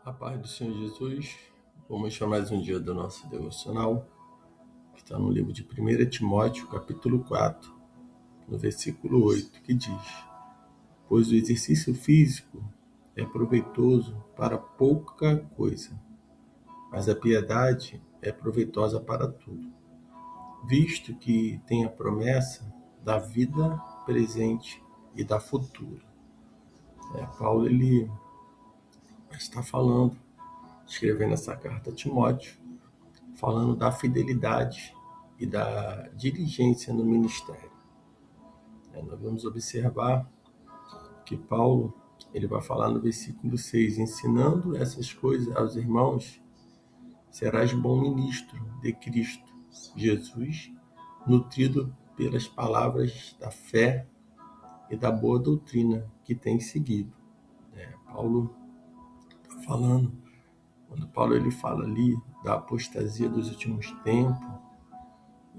A paz do Senhor Jesus, vamos a mais um dia do nosso devocional, que está no livro de 1 Timóteo, capítulo 4, no versículo 8, que diz: Pois o exercício físico é proveitoso para pouca coisa, mas a piedade é proveitosa para tudo, visto que tem a promessa da vida presente e da futura. Paulo ele está falando, escrevendo essa carta a Timóteo, falando da fidelidade e da diligência no ministério. Nós vamos observar que Paulo ele vai falar no versículo 6, ensinando essas coisas aos irmãos, serás bom ministro de Cristo Jesus, nutrido pelas palavras da fé e da boa doutrina que tem seguido. Paulo está falando, quando Paulo ele fala ali da apostasia dos últimos tempos,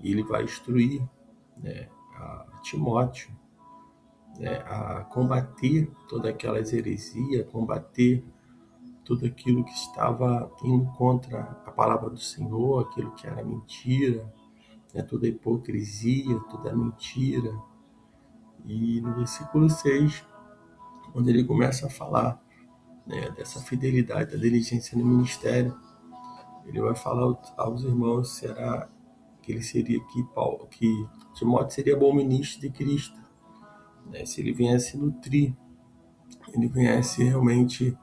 e ele vai instruir a Timóteo a combater toda aquelas heresias, combater tudo aquilo que estava indo contra a palavra do Senhor, aquilo que era mentira, toda a hipocrisia, toda a mentira. E no versículo 6, quando ele começa a falar dessa fidelidade, da diligência no ministério, ele vai falar aos irmãos, será que ele seria que Timóteo seria bom ministro de Cristo, se ele viesse nutrir, ele viesse realmente,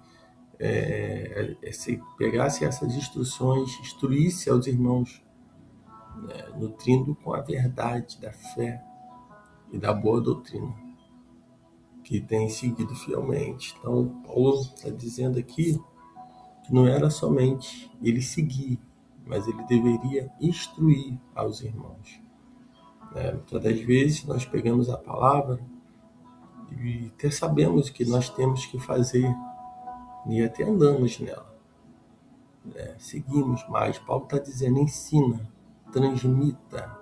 se pegasse essas instruções, instruísse aos irmãos, nutrindo com a verdade da fé e da boa doutrina que tem seguido fielmente. Então, Paulo está dizendo aqui que não era somente ele seguir, mas ele deveria instruir aos irmãos. Muitas das vezes nós pegamos a palavra e até sabemos o que nós temos que fazer e até andamos nela, seguimos, mas Paulo está dizendo, ensina, transmita,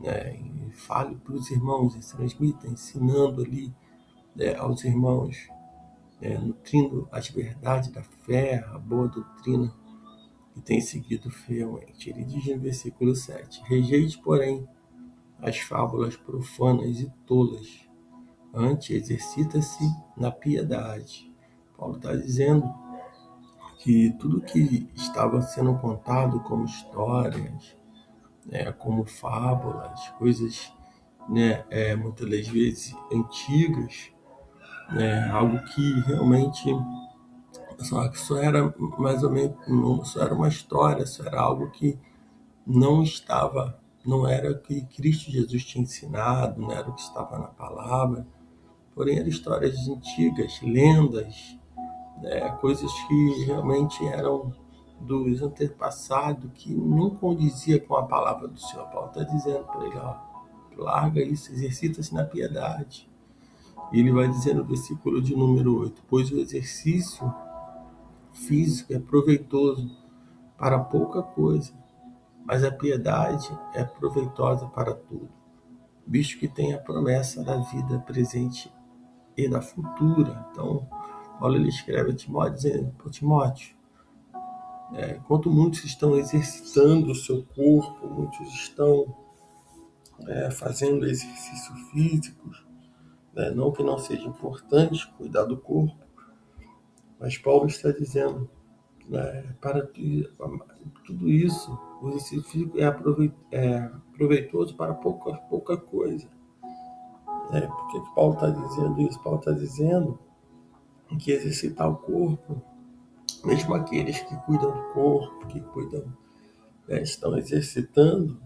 e fale para os irmãos, e transmita, ensinando ali aos irmãos, nutrindo as verdades da fé, a boa doutrina que tem seguido fielmente. Ele diz no versículo 7, rejeite, porém, as fábulas profanas e tolas, antes exercita-se na piedade. Paulo está dizendo que tudo que estava sendo contado como histórias, como fábulas, coisas, muitas das vezes antigas, algo que realmente só era mais ou menos, não, só era uma história, só era algo que não era o que Cristo Jesus tinha ensinado, não era o que estava na palavra, porém eram histórias antigas, lendas, coisas que realmente eram dos antepassados, que não condizia com a palavra do Senhor. Paulo está dizendo para ele, larga isso, exercita-se na piedade. E ele vai dizer no versículo de número 8, pois o exercício físico é proveitoso para pouca coisa, mas a piedade é proveitosa para tudo, visto que tem a promessa da vida presente e da futura. Então, Paulo ele escreve a Timóteo dizendo, Timóteo, enquanto muitos estão exercitando o seu corpo, muitos estão fazendo exercício físico, não que não seja importante cuidar do corpo, mas Paulo está dizendo, para tudo isso, o exercício físico é proveitoso para pouca coisa. Por que Paulo está dizendo isso? Paulo está dizendo que exercitar o corpo, mesmo aqueles que cuidam do corpo, que cuidam, estão exercitando,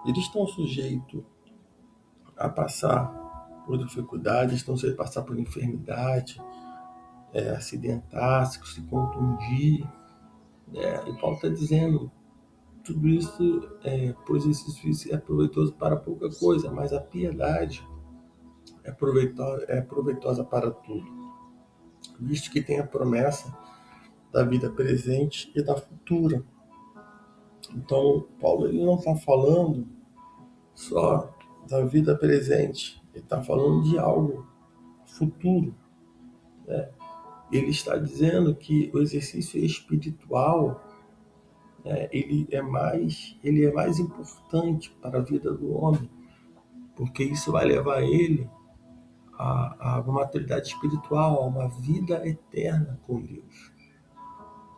eles estão sujeitos a passar por dificuldades, estão sujeitos a passar por enfermidade, acidentar, se contundir. E Paulo está dizendo, tudo isso, pois isso é proveitoso para pouca coisa, mas a piedade é proveitosa para tudo, visto que tem a promessa da vida presente e da futura. Então, Paulo ele não está falando só da vida presente, ele está falando de algo futuro. ele está dizendo que o exercício espiritual, né, ele é mais importante para a vida do homem, porque isso vai levar ele a uma maturidade espiritual, a uma vida eterna com Deus.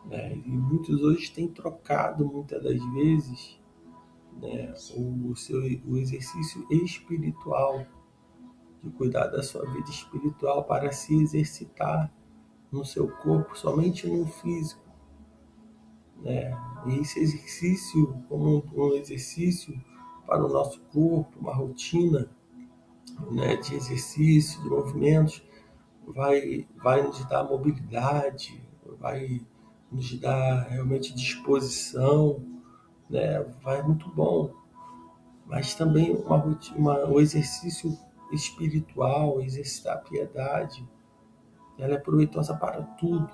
Né? E muitos hoje têm trocado, muitas das vezes, né, o exercício espiritual, de cuidar da sua vida espiritual para se exercitar no seu corpo, somente no físico. Né? E esse exercício, como um exercício para o nosso corpo, uma rotina, né, de exercício, de movimentos, vai nos dar mobilidade, vai nos dar realmente disposição, né? Vai muito bom. Mas também o exercício espiritual, exercitar a piedade, ela é proveitosa para tudo.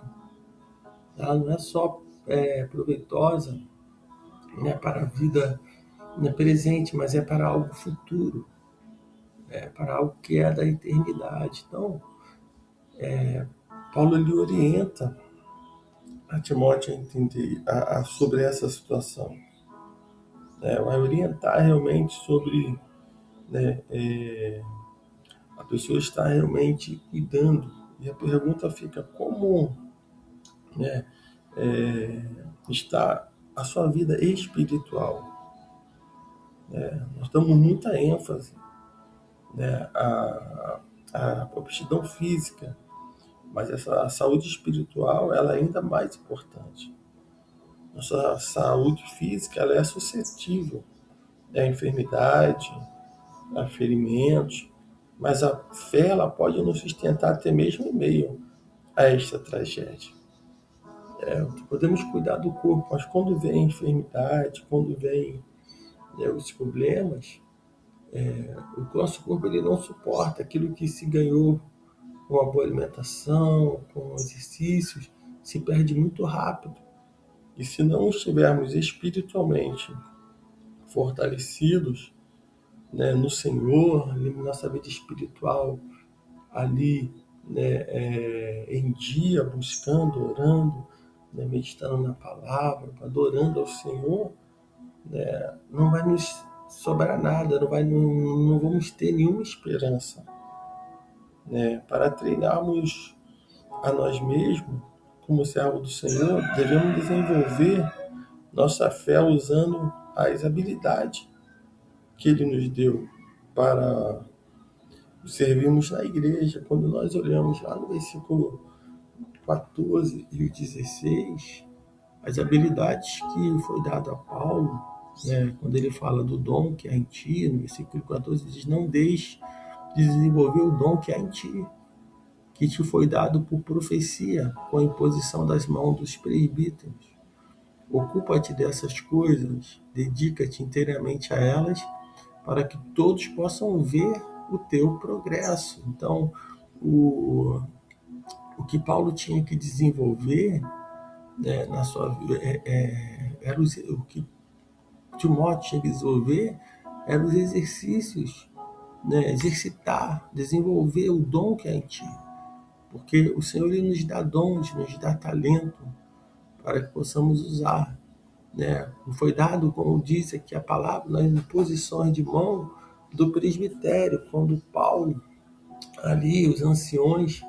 Ela não é só proveitosa, né, para a vida, né, presente, mas é para algo futuro, para algo que é da eternidade. Então, Paulo ele orienta a Timóteo a entender sobre essa situação. Né? Vai orientar realmente sobre, né, a pessoa estar realmente cuidando. E a pergunta fica: como, né, está a sua vida espiritual? Nós damos muita ênfase, né, à aptidão física, mas a saúde espiritual ela é ainda mais importante. Nossa saúde física ela é suscetível à enfermidade, a ferimentos, mas a fé ela pode nos sustentar até mesmo em meio a esta tragédia. Podemos cuidar do corpo, mas quando vem a enfermidade, quando vem, né, os problemas, o nosso corpo ele não suporta aquilo que se ganhou com uma boa alimentação, com exercícios, se perde muito rápido. E se não estivermos espiritualmente fortalecidos, né, no Senhor, ali na nossa vida espiritual, ali, né, em dia, buscando, orando, né, meditando na palavra, adorando ao Senhor, não vai nos sobrar nada, não vamos ter nenhuma esperança. Né? Para treinarmos a nós mesmos, como servo do Senhor, devemos desenvolver nossa fé usando as habilidades que Ele nos deu para servirmos na igreja. Quando nós olhamos lá no versículo 14 e o 16, as habilidades que foi dado a Paulo, né, quando ele fala do dom que há em ti, no versículo 14 diz: não deixe de desenvolver o dom que há em ti, que te foi dado por profecia, com a imposição das mãos dos presbíteros. Ocupa-te dessas coisas, dedica-te inteiramente a elas, para que todos possam ver o teu progresso. Então, o que Paulo tinha que desenvolver, né, na sua vida, era o que Timóteo tinha que desenvolver, eram os exercícios, né, exercitar, desenvolver o dom que é em ti. Porque o Senhor ele nos dá dons, nos dá talento para que possamos usar. Né? Foi dado, como diz aqui a palavra, nas imposições de mão do presbitério, quando Paulo, ali, os anciões,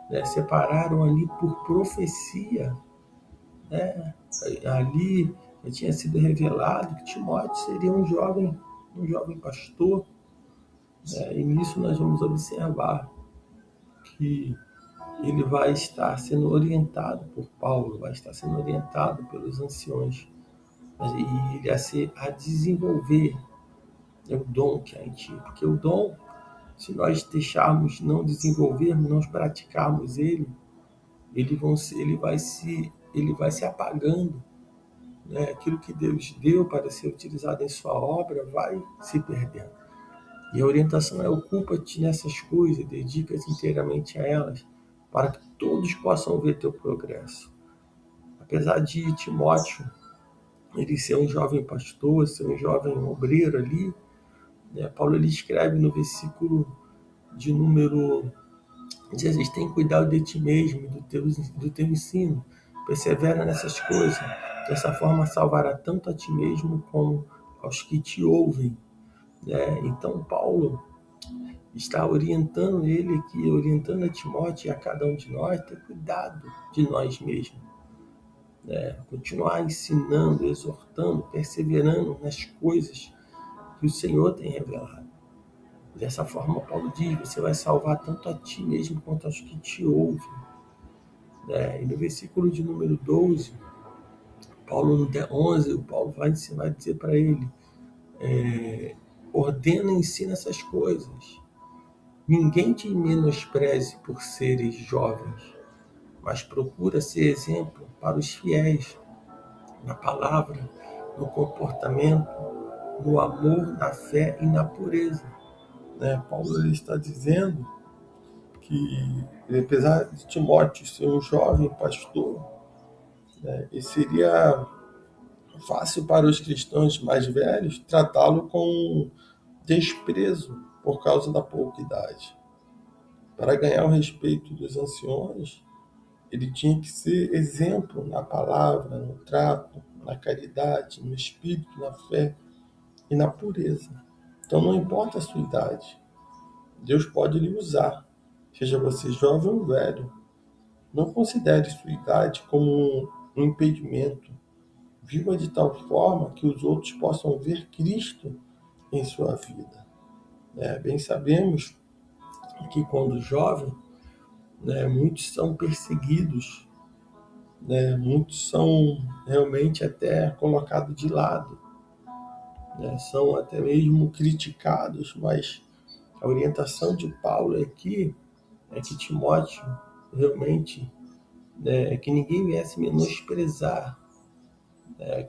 né, separaram ali por profecia. Né? Ali tinha sido revelado que Timóteo seria um jovem pastor. Né? E nisso nós vamos observar que ele vai estar sendo orientado por Paulo, vai estar sendo orientado pelos anciões, e ele a desenvolver, né, o dom que há em ti. Porque o dom, se nós deixarmos não desenvolvermos, não praticarmos ele, ele vai se apagando. Né? Aquilo que Deus deu para ser utilizado em sua obra vai se perdendo. E a orientação é: ocupa-te nessas coisas, dedica-te inteiramente a elas, para que todos possam ver teu progresso. Apesar de Timóteo ele ser um jovem pastor, ser um jovem obreiro ali, né, Paulo ele escreve no versículo de número Jesus, tem cuidado de ti mesmo, do teu ensino. Persevera nessas coisas. Dessa forma salvará tanto a ti mesmo como aos que te ouvem. Então, Paulo está orientando ele aqui, orientando a Timóteo e a cada um de nós, ter cuidado de nós mesmos. Continuar ensinando, exortando, perseverando nas coisas que o Senhor tem revelado. Dessa forma, Paulo diz, você vai salvar tanto a ti mesmo quanto aos que te ouvem. E no versículo de número 12, Paulo no 11, o Paulo vai dizer para ele, ordena e ensina essas coisas. Ninguém te menospreze por seres jovens, mas procura ser exemplo para os fiéis, na palavra, no comportamento, no amor, na fé e na pureza. Paulo ele está dizendo que, apesar de Timóteo ser um jovem pastor, e seria fácil para os cristãos mais velhos tratá-lo com desprezo por causa da pouca idade. Para ganhar o respeito dos anciões, ele tinha que ser exemplo na palavra, no trato, na caridade, no espírito, na fé e na pureza. Então não importa a sua idade, Deus pode lhe usar, seja você jovem ou velho. Não considere sua idade como um impedimento. Viva de tal forma que os outros possam ver Cristo em sua vida. Bem sabemos que quando jovem, muitos são perseguidos, muitos são realmente até colocados de lado, são até mesmo criticados, mas a orientação de Paulo aqui é que Timóteo realmente, que ninguém viesse menosprezar,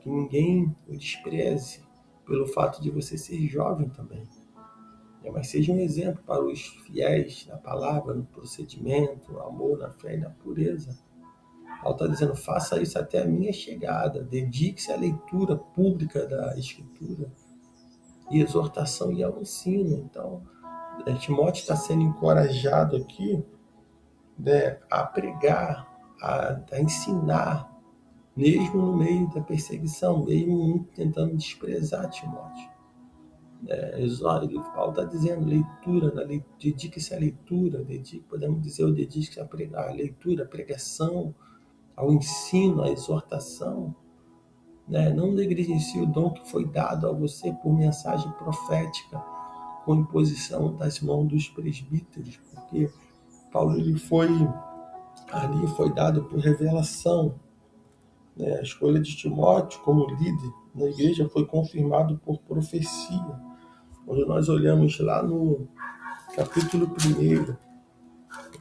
que ninguém o despreze pelo fato de você ser jovem também. Mas seja um exemplo para os fiéis na palavra, no procedimento, no amor, na fé e na pureza. Paulo está dizendo, faça isso até a minha chegada, dedique-se à leitura pública da Escritura e exortação e ao ensino. Então, Timóteo está sendo encorajado aqui, a pregar, a ensinar, mesmo no meio da perseguição, mesmo tentando desprezar Timóteo. Paulo está dizendo, leitura, dedique-se à leitura, podemos dizer, dedique-se a pregar, a leitura, a pregação, ao ensino, à exortação. Não negligencie o dom que foi dado a você por mensagem profética, com imposição das mãos dos presbíteros, porque Paulo ali foi dado por revelação. A escolha de Timóteo como líder na igreja foi confirmado por profecia. Quando nós olhamos lá no capítulo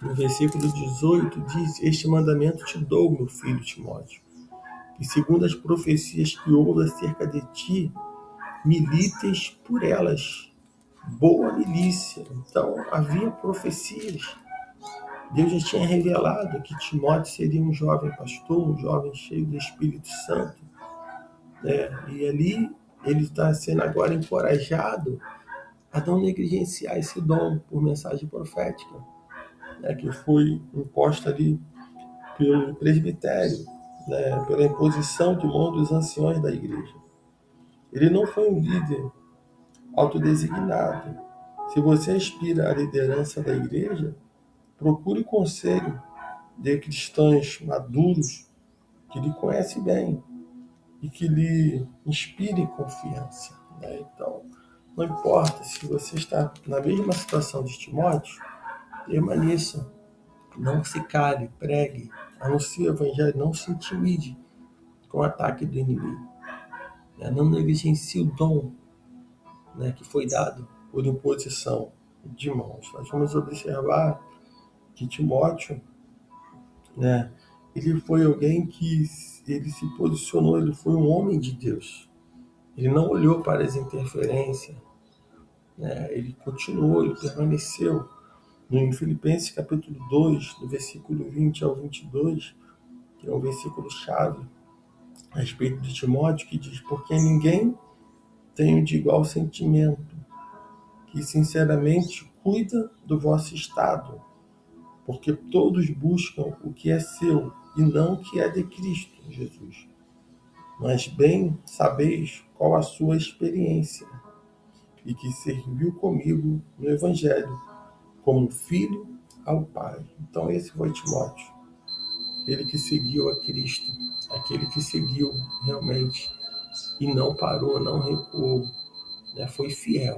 1, no versículo 18, diz, este mandamento te dou, meu filho Timóteo, que segundo as profecias que houve acerca de ti, milites por elas. Boa milícia. Então, havia profecias. Deus já tinha revelado que Timóteo seria um jovem pastor, um jovem cheio do Espírito Santo. E ali ele está sendo agora encorajado a não negligenciar esse dom por mensagem profética, que foi imposta ali pelo presbitério, pela imposição de mão dos anciões da igreja. Ele não foi um líder autodesignado. Se você aspira à liderança da igreja, procure conselho de cristãos maduros que lhe conhecem bem e que lhe inspirem confiança. Então, não importa se você está na mesma situação de Timóteo, permaneça, não se cale, pregue, anuncie o evangelho, não se intimide com o ataque do inimigo. Não negligencie o dom, que foi dado por imposição de mãos. Nós vamos observar que Timóteo, ele foi alguém que ele se posicionou, ele foi um homem de Deus. Ele não olhou para as interferências, ele continuou, ele permaneceu. Em Filipenses capítulo 2, do versículo 20 ao 22, que é um versículo chave a respeito de Timóteo, que diz, porque ninguém tem de igual sentimento, que sinceramente cuida do vosso estado, porque todos buscam o que é seu e não o que é de Cristo Jesus. Mas bem sabeis qual a sua experiência e que serviu comigo no Evangelho, como filho ao Pai. Então esse foi Timóteo, ele que seguiu a Cristo, aquele que seguiu realmente e não parou, não recuou, né? Foi fiel.